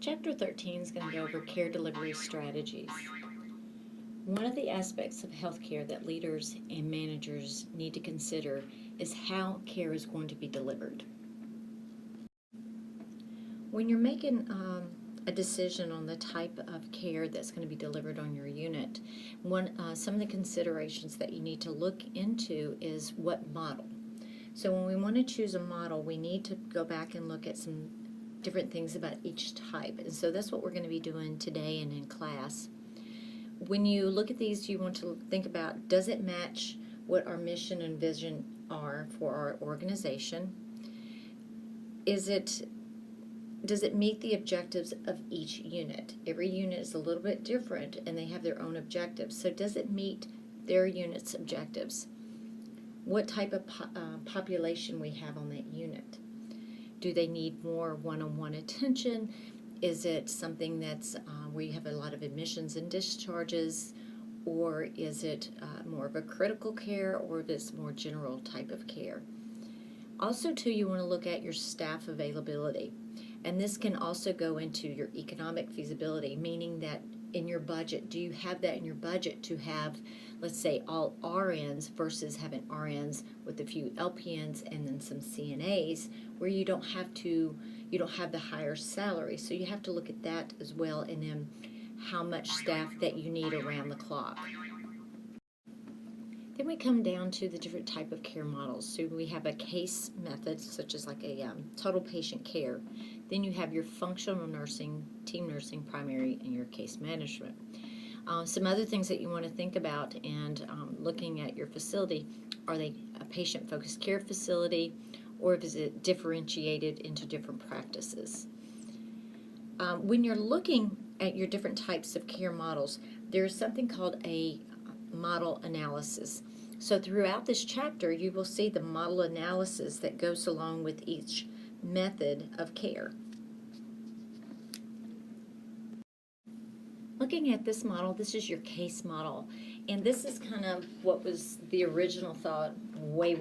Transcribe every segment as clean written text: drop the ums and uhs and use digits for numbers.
Chapter 13 is going to go over care delivery strategies. One of the aspects of healthcare that leaders and managers need to consider is how care is going to be delivered. When you're making a decision on the type of care that's going to be delivered on your unit, some of the considerations that you need to look into is what model. So when we want to choose a model, we need to go back and look at some different things about each type. And so that's what we're going to be doing today and in class. When you look at these, you want to think about, does it match what our mission and vision are for our organization? Does it meet the objectives of each unit? Every unit is a little bit different and they have their own objectives. So does it meet their unit's objectives? What type of population we have on that unit? Do they need more one-on-one attention? Is it something that's where you have a lot of admissions and discharges, or is it more of a critical care, or this more general type of care? Also, too, you want to look at your staff availability, and this can also go into your economic feasibility, meaning that in your budget, do you have that in your budget to have, let's say, all RNs versus having RNs with a few LPNs and then some CNAs, where you don't have the higher salary. So you have to look at that as well, and then how much staff that you need around the clock. Then we come down to the different type of care models. So we have a case method, such as like a total patient care. Then you have your functional nursing, team nursing, primary, and your case management. Some other things that you want to think about and looking at your facility, are they a patient-focused care facility, or is it differentiated into different practices? When you're looking at your different types of care models, there's something called a model analysis. So throughout this chapter, you will see the model analysis that goes along with each method of care. Looking at this model, this is your case model, and this is kind of what was the original thought way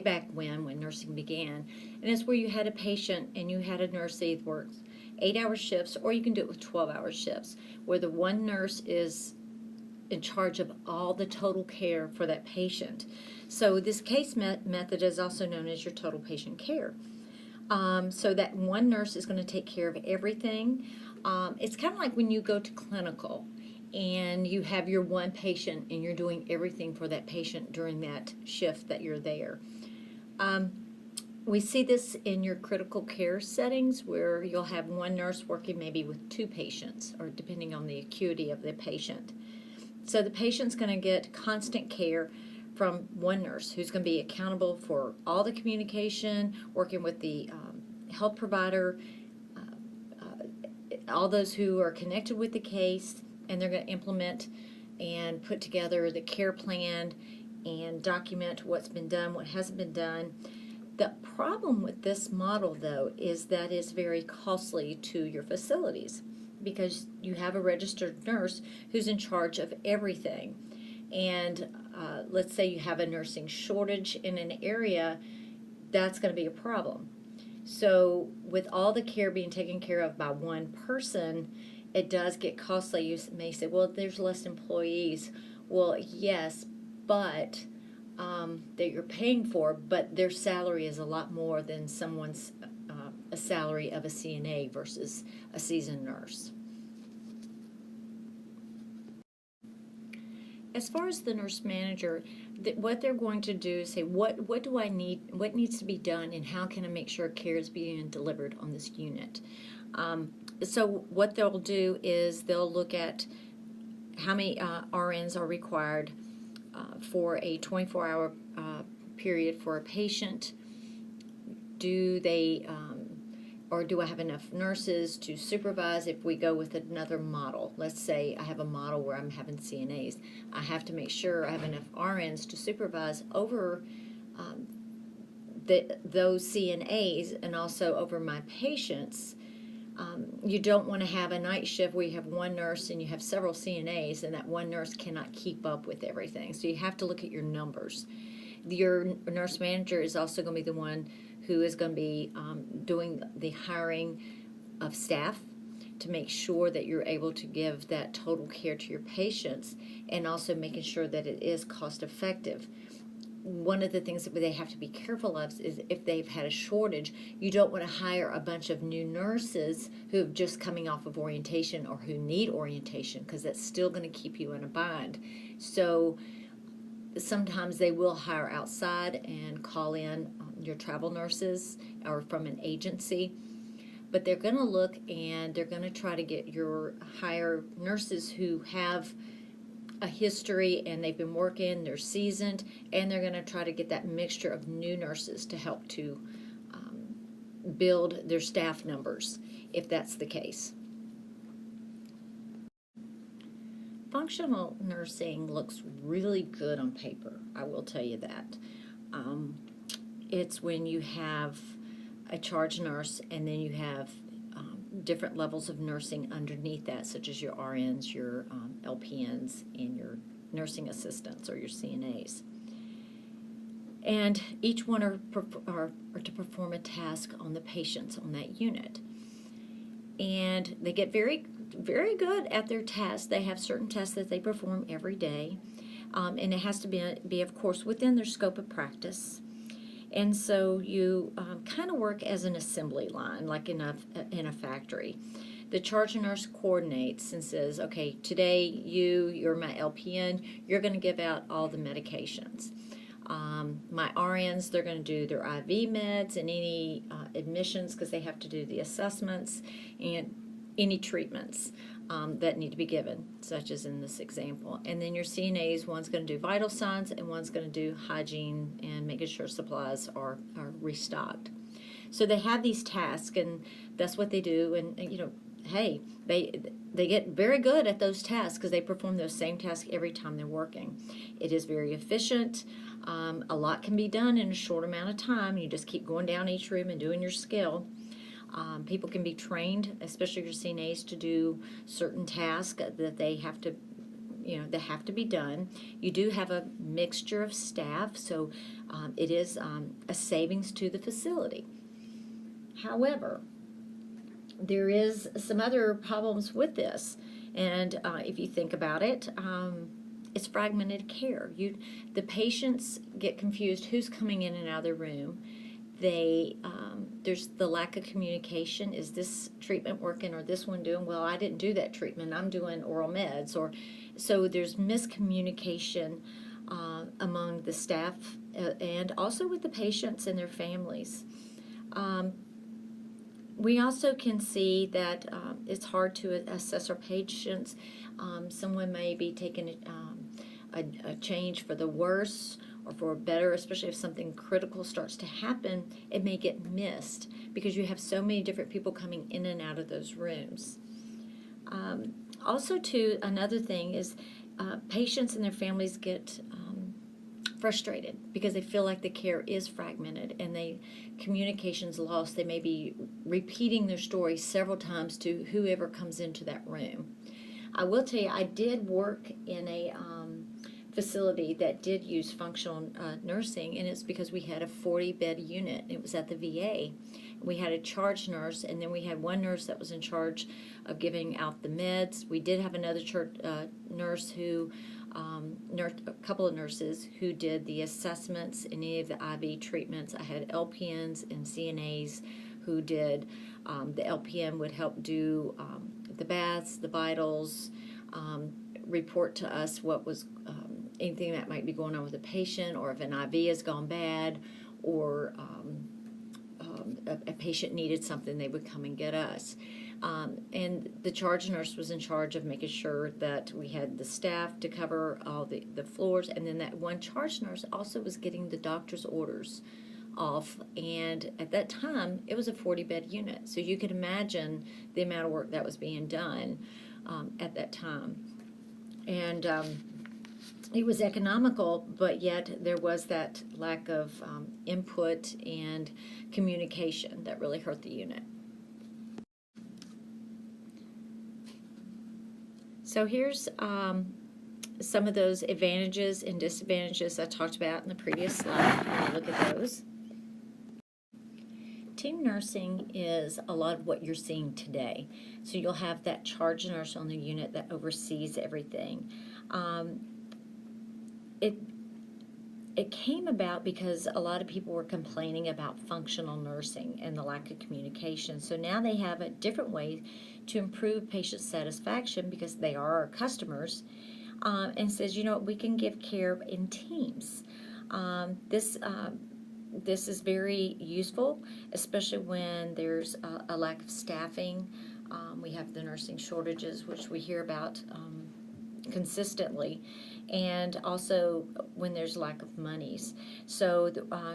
back when nursing began. And it's where you had a patient and you had a nurse that works 8-hour shifts, or you can do it with 12-hour shifts, where the one nurse is in charge of all the total care for that patient. So this case method is also known as your total patient care. So that one nurse is going to take care of everything. It's kind of like when you go to clinical and you have your one patient and you're doing everything for that patient during that shift that you're there. We see this in your critical care settings, where you'll have one nurse working maybe with 2 patients, or depending on the acuity of the patient. So the patient's going to get constant care from one nurse who's going to be accountable for all the communication, working with the health provider, all those who are connected with the case, and they're going to implement and put together the care plan and document what's been done, what hasn't been done. The problem with this model, though, is that it's very costly to your facilities, because you have a registered nurse who's in charge of everything. And let's say you have a nursing shortage in an area, that's going to be a problem. So with all the care being taken care of by one person, it does get costly. You may say, well, there's less employees. Well, yes, but that you're paying for, but their salary is a lot more than someone's a salary of a CNA versus a seasoned nurse. As far as the nurse manager, what they're going to do is say, what do I need, what needs to be done, and how can I make sure care is being delivered on this unit? So what they'll do is they'll look at how many RNs are required for a 24-hour period for a patient. Do they or do I have enough nurses to supervise if we go with another model? Let's say I have a model where I'm having CNAs. I have to make sure I have enough RNs to supervise over those CNAs and also over my patients. You don't want to have a night shift where you have one nurse and you have several CNAs, and that one nurse cannot keep up with everything. So you have to look at your numbers. Your nurse manager is also going to be the one who is going to be doing the hiring of staff. to make sure that you're able to give that total care to your patients, and also making sure that it is cost effective. One of the things that they have to be careful of is if they've had a shortage, you don't want to hire a bunch of new nurses who have just coming off of orientation or who need orientation, because that's still going to keep you in a bind. So sometimes they will hire outside and call in your travel nurses or from an agency, but they're going to look and they're going to try to hire nurses who have a history and they've been working, they're seasoned, and they're going to try to get that mixture of new nurses to help to build their staff numbers, if that's the case. Functional nursing looks really good on paper, I will tell you that. It's when you have a charge nurse and then you have different levels of nursing underneath that, such as your RNs, your LPNs, and your nursing assistants or your CNAs. And each one are to perform a task on the patients on that unit. And they get very, very good at their tasks. They have certain tasks that they perform every day. And it has to be, of course, within their scope of practice. And so you kind of work as an assembly line, like in a factory. The charge nurse coordinates and says, okay, today you're my LPN, you're going to give out all the medications. My RNs, they're going to do their IV meds and any admissions, because they have to do the assessments, and any treatments that need to be given, such as in this example. And then your CNAs, one's going to do vital signs and one's going to do hygiene and making sure supplies are restocked. So they have these tasks, and that's what they do. And hey, they get very good at those tasks because they perform those same tasks every time they're working. It is very efficient. A lot can be done in a short amount of time. You just keep going down each room and doing your skill. People can be trained, especially your CNAs, to do certain tasks that they have to, that have to be done. You do have a mixture of staff, so it is a savings to the facility. However, there is some other problems with this, and if you think about it, it's fragmented care. The patients get confused who's coming in and out of the room. There's the lack of communication. Is this treatment working, or this one doing? Well, I didn't do that treatment. I'm doing oral meds. So there's miscommunication among the staff and also with the patients and their families. We also can see that it's hard to assess our patients. Someone may be taking a change for the worse or for better, especially if something critical starts to happen. It may get missed because you have so many different people coming in and out of those rooms. Also, too, another thing is patients and their families get frustrated because they feel like the care is fragmented and communication's lost. They may be repeating their story several times to whoever comes into that room. I will tell you, I did work in a facility that did use functional nursing, and it's because we had a 40-bed unit. It was at the VA. We had a charge nurse, and then we had one nurse that was in charge of giving out the meds. We did have another nurse who, a couple of nurses who did the assessments and any of the IV treatments. I had LPNs and CNAs who did. The LPN would help do the baths, the vitals, report to us what was anything that might be going on with the patient, or if an IV has gone bad, or a patient needed something, they would come and get us. And the charge nurse was in charge of making sure that we had the staff to cover all the floors, and then that one charge nurse also was getting the doctor's orders off. And at that time, it was a 40-bed unit, so you could imagine the amount of work that was being done at that time. And it was economical, but yet there was that lack of input and communication that really hurt the unit. So here's some of those advantages and disadvantages I talked about in the previous slide. Look at those. team nursing is a lot of what you're seeing today. So you'll have that charge nurse on the unit that oversees everything. It it came about because a lot of people were complaining about functional nursing and the lack of communication. So now they have a different way to improve patient satisfaction because they are our customers, and says, you know, we can give care in teams. This is very useful, especially when there's a lack of staffing. We have the nursing shortages, which we hear about consistently, and also when there's lack of monies. So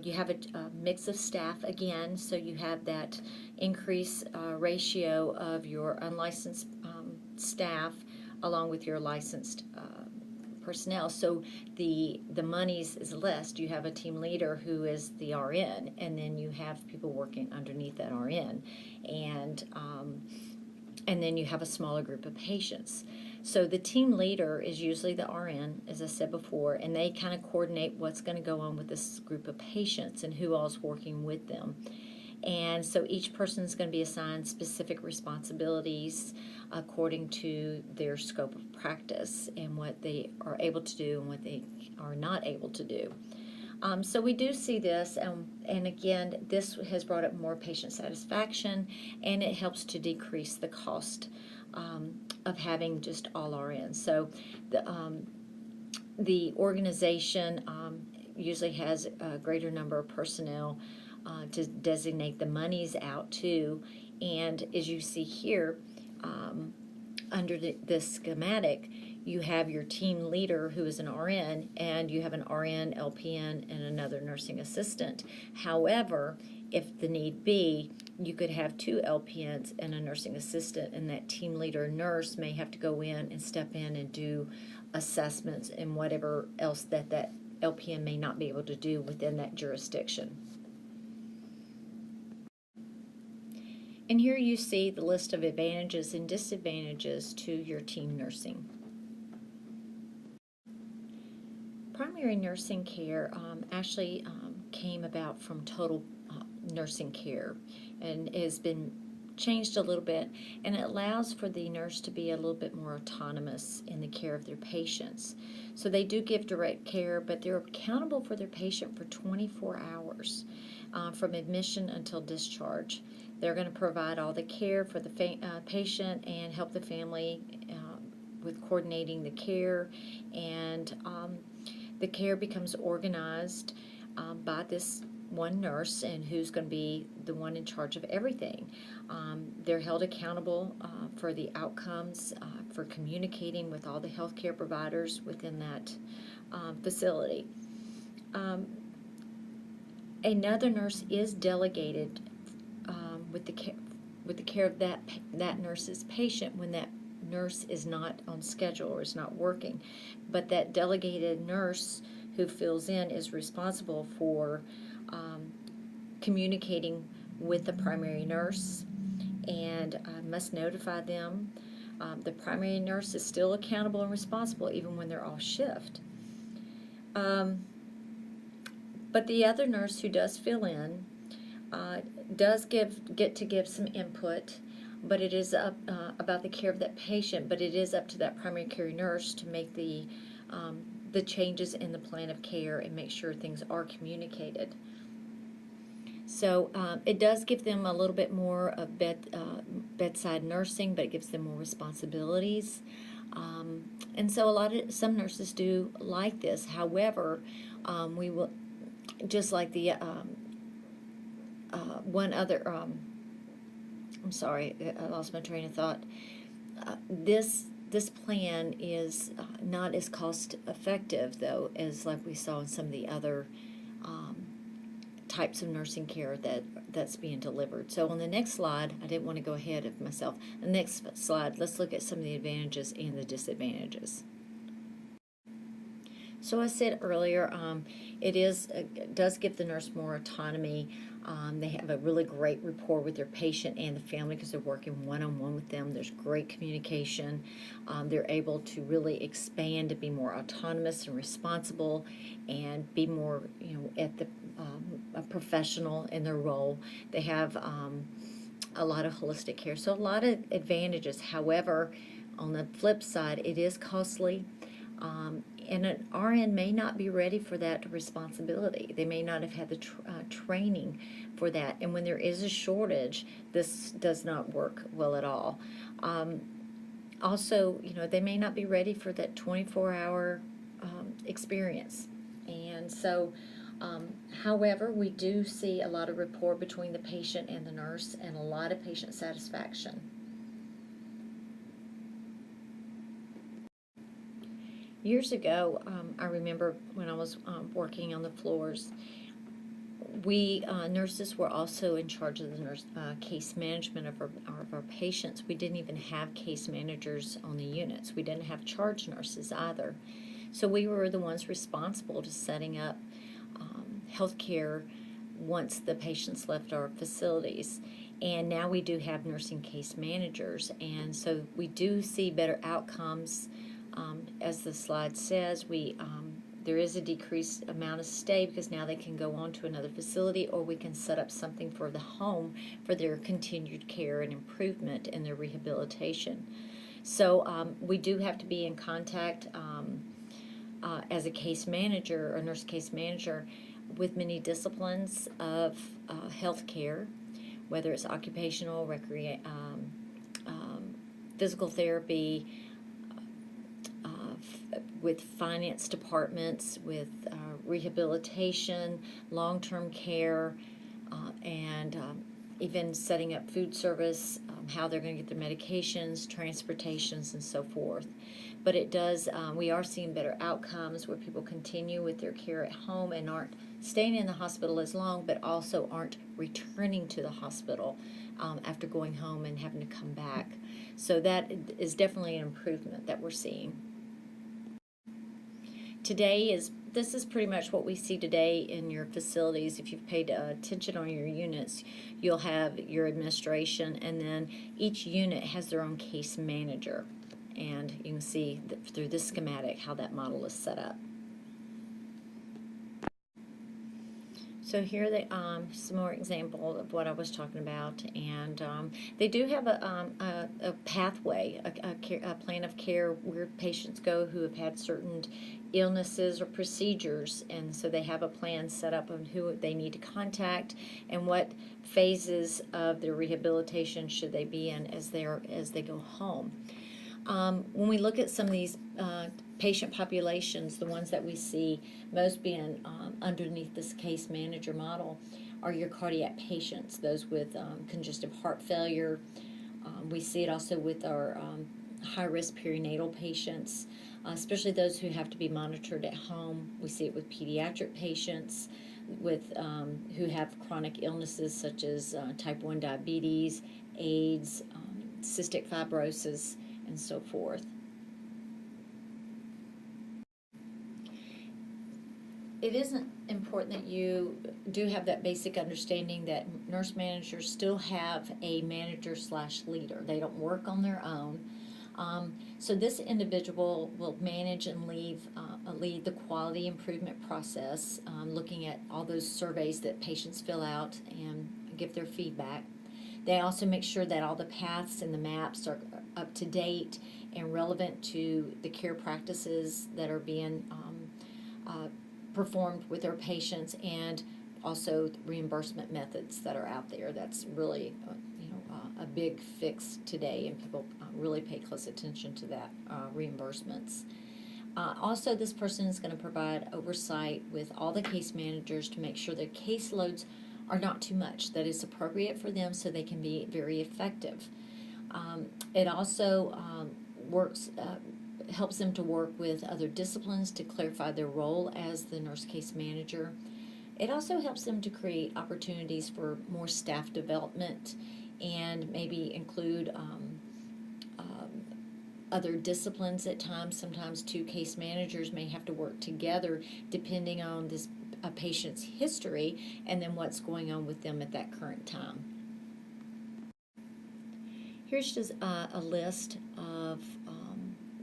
you have a mix of staff again, so you have that increase ratio of your unlicensed staff along with your licensed personnel. So the monies is less. You have a team leader who is the RN, and then you have people working underneath that RN, and then you have a smaller group of patients. So the team leader is usually the RN, as I said before, and they kind of coordinate what's going to go on with this group of patients and who all is working with them. And so each person is going to be assigned specific responsibilities according to their scope of practice and what they are able to do and what they are not able to do. So we do see this, and again, this has brought up more patient satisfaction, and it helps to decrease the cost of having just all RNs. So the organization usually has a greater number of personnel to designate the monies out to, and as you see here, under the schematic, you have your team leader who is an RN, and you have an RN, LPN, and another nursing assistant. However, if the need be, you could have 2 LPNs and a nursing assistant, and that team leader nurse may have to go in and step in and do assessments and whatever else that LPN may not be able to do within that jurisdiction. And here you see the list of advantages and disadvantages to your team nursing. Primary nursing care actually came about from total nursing care, and has been changed a little bit, and it allows for the nurse to be a little bit more autonomous in the care of their patients. So they do give direct care, but they're accountable for their patient for 24 hours from admission until discharge. They're going to provide all the care for the patient and help the family with coordinating the care, and the care becomes organized by this one nurse, and who's going to be the one in charge of everything. They're held accountable for the outcomes, for communicating with all the healthcare providers within that facility. Another nurse is delegated with the care of that nurse's patient when that nurse is not on schedule or is not working, but that delegated nurse who fills in is responsible for communicating with the primary nurse, and must notify them. The primary nurse is still accountable and responsible even when they're off shift. But the other nurse who does fill in does get to give some input, but it is up about the care of that patient. But it is up to that primary care nurse to make the changes in the plan of care and make sure things are communicated. So it does give them a little bit more of bedside nursing, but it gives them more responsibilities. And so some nurses do like this. However, we will, just like the one other, I'm sorry, I lost my train of thought. This plan is not as cost effective, though, as like we saw in some of the other types of nursing care that's being delivered. So on the next slide, I didn't want to go ahead of myself. The next slide, let's look at some of the advantages and the disadvantages. So I said earlier, it does give the nurse more autonomy. They have a really great rapport with their patient and the family because they're working one-on-one with them. There's great communication. They're able to really expand to be more autonomous and responsible, and be more, at the a professional in their role. They have a lot of holistic care, so a lot of advantages. However, on the flip side, it is costly. And an RN may not be ready for that responsibility. They may not have had the training for that. And when there is a shortage, this does not work well at all. Also, they may not be ready for that 24-hour experience. And so, however, we do see a lot of rapport between the patient and the nurse and a lot of patient satisfaction. Years ago, I remember when I was working on the floors, we nurses were also in charge of the case management of our patients. We didn't even have case managers on the units. We didn't have charge nurses either. So we were the ones responsible to setting up health care once the patients left our facilities. And now we do have nursing case managers, and so we do see better outcomes. As the slide says, there is a decreased amount of stay because now they can go on to another facility, or we can set up something for the home for their continued care and improvement in their rehabilitation. So we do have to be in contact as a case manager or nurse case manager with many disciplines of health care, whether it's occupational, physical therapy, with finance departments, with rehabilitation, long-term care, and even setting up food service, how they're going to get their medications, transportations, and so forth. But it does, we are seeing better outcomes where people continue with their care at home and aren't staying in the hospital as long, but also aren't returning to the hospital after going home and having to come back. So that is definitely an improvement that we're seeing. This is pretty much what we see today in your facilities. If you've paid attention on your units, you'll have your administration, and then each unit has their own case manager. And you can see through this schematic how that model is set up. So here they some more example of what I was talking about, and they do have a pathway, a plan of care where patients go who have had certain illnesses or procedures, and so they have a plan set up on who they need to contact and what phases of their rehabilitation should they be in as they go home. When we look at some of these patient populations, the ones that we see most being underneath this case manager model are your cardiac patients, those with congestive heart failure. We see it also with our high-risk perinatal patients, especially those who have to be monitored at home. We see it with pediatric patients with who have chronic illnesses such as type 1 diabetes, AIDS, cystic fibrosis, and so forth. It is important that you do have that basic understanding that nurse managers still have a manager/leader. They don't work on their own. So this individual will manage and lead the quality improvement process, looking at all those surveys that patients fill out and give their feedback. They also make sure that all the paths and the maps are up to date and relevant to the care practices that are being performed with their patients, and also reimbursement methods that are out there. That's really a big fix today, and people really pay close attention to that, reimbursements. Also, this person is going to provide oversight with all the case managers to make sure their caseloads are not too much, that is appropriate for them so they can be very effective. It also helps them to work with other disciplines to clarify their role as the nurse case manager. It also helps them to create opportunities for more staff development and maybe include other disciplines at times. Sometimes two case managers may have to work together depending on a patient's history and then what's going on with them at that current time. Here's just a list of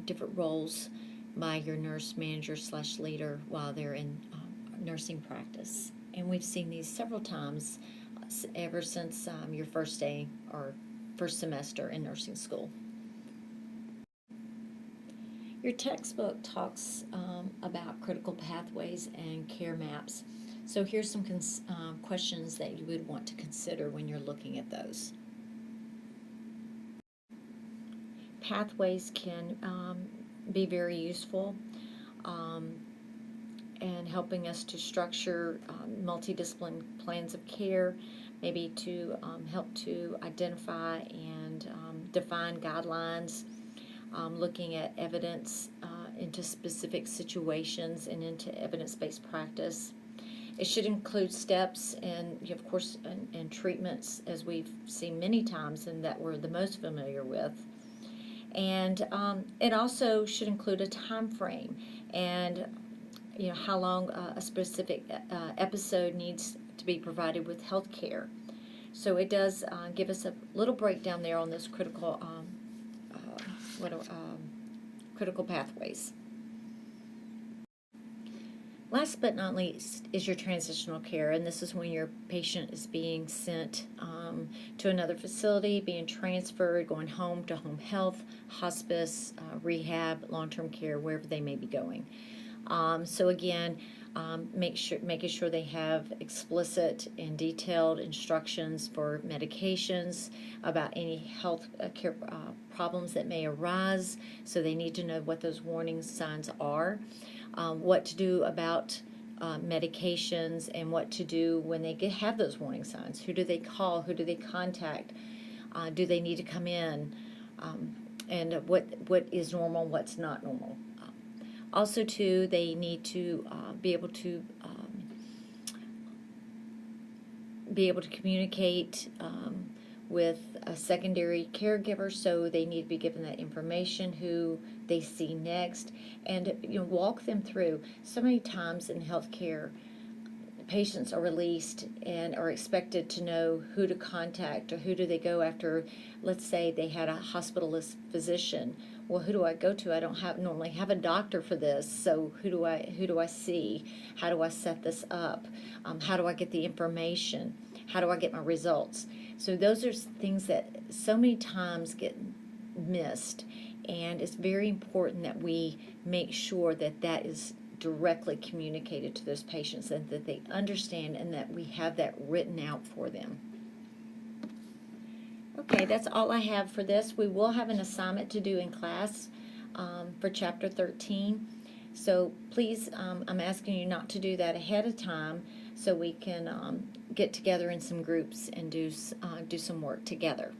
different roles by your nurse manager/leader while they're in nursing practice. and we've seen these several times ever since your first day or first semester in nursing school. Your textbook talks about critical pathways and care maps. So here's some questions that you would want to consider when you're looking at those. Pathways can be very useful in helping us to structure multidisciplinary plans of care, maybe to help to identify and define guidelines, looking at evidence into specific situations and into evidence-based practice. It should include steps and, of course, and treatments, as we've seen many times and that we're the most familiar with. And it also should include a time frame and how long a specific episode needs to be provided with health care. So it does give us a little breakdown there on those critical critical pathways. Last but not least is your transitional care, and this is when your patient is being sent to another facility, being transferred, going home to home health, hospice, rehab, long-term care, wherever they may be going. So again, making sure they have explicit and detailed instructions for medications, about any health care problems that may arise. So they need to know what those warning signs are, what to do about medications, and what to do when they have those warning signs. Who do they call? Who do they contact? Do they need to come in? And what is normal, what's not normal. Also, too, they need to be able to communicate with a secondary caregiver, so they need to be given that information, who they see next, and walk them through. So many times in healthcare, patients are released and are expected to know who to contact or who do they go after. Let's say they had a hospitalist physician. Well, who do I go to? I don't normally have a doctor for this, so who do I see? How do I set this up? How do I get the information? How do I get my results? So those are things that so many times get missed, and it's very important that we make sure that that is directly communicated to those patients and that they understand and that we have that written out for them. Okay, that's all I have for this. We will have an assignment to do in class for Chapter 13. So please, I'm asking you not to do that ahead of time so we can get together in some groups and do some work together.